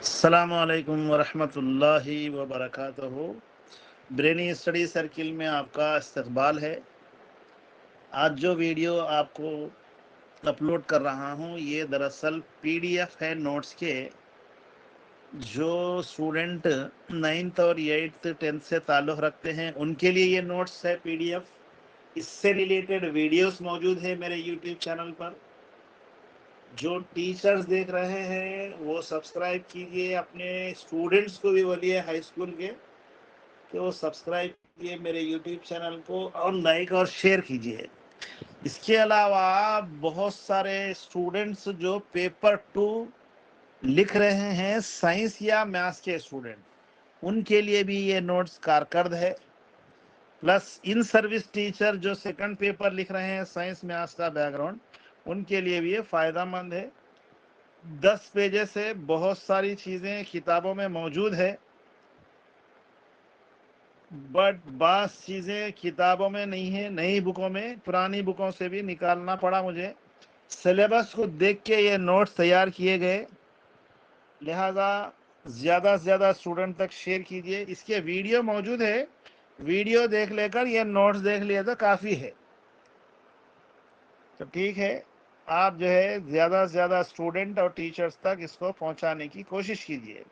السلام علیکم ورحمۃ اللہ وبرکاتہ۔ برینی اسٹڈی سرکل میں آپ کا استقبال ہے۔ آج جو ویڈیو آپ کو اپلوڈ کر رہا ہوں یہ دراصل پی ڈی ایف ہے نوٹس کے، جو اسٹوڈنٹ 9th اور 8th 10th سے تعلق رکھتے ہیں ان کے لیے یہ نوٹس ہے پی ڈی ایف۔ اس سے ریلیٹڈ ویڈیوز موجود ہے میرے یوٹیوب چینل پر۔ جو ٹیچرز دیکھ رہے ہیں وہ سبسکرائب کیجئے، اپنے اسٹوڈنٹس کو بھی بولیے ہائی اسکول کے کہ وہ سبسکرائب کیجئے میرے یوٹیوب چینل کو، اور لائک اور شیئر کیجئے۔ اس کے علاوہ بہت سارے اسٹوڈنٹس جو پیپر 2 لکھ رہے ہیں، سائنس یا میتھس کے اسٹوڈنٹ، ان کے لیے بھی یہ نوٹس کارکرد ہے۔ پلس ان سروس ٹیچر جو سیکنڈ پیپر لکھ رہے ہیں سائنس میتھس کا بیک گراؤنڈ، ان کے لیے بھی یہ فائدہ مند ہے۔ 10 پیجز سے بہت ساری چیزیں کتابوں میں موجود ہے، بٹ بعض چیزیں کتابوں میں نہیں ہیں، نئی بکوں میں، پرانی بکوں سے بھی نکالنا پڑا مجھے۔ سلیبس کو دیکھ کے یہ نوٹس تیار کیے گئے، لہذا زیادہ سے زیادہ اسٹوڈنٹ تک شیئر کیجئے۔ اس کے ویڈیو موجود ہے، ویڈیو دیکھ لے کر یہ نوٹس دیکھ لیے تو کافی ہے۔ تو ٹھیک ہے، آپ جو ہے زیادہ سے زیادہ اسٹوڈنٹ اور ٹیچرز تک اس کو پہنچانے کی کوشش کیجئے۔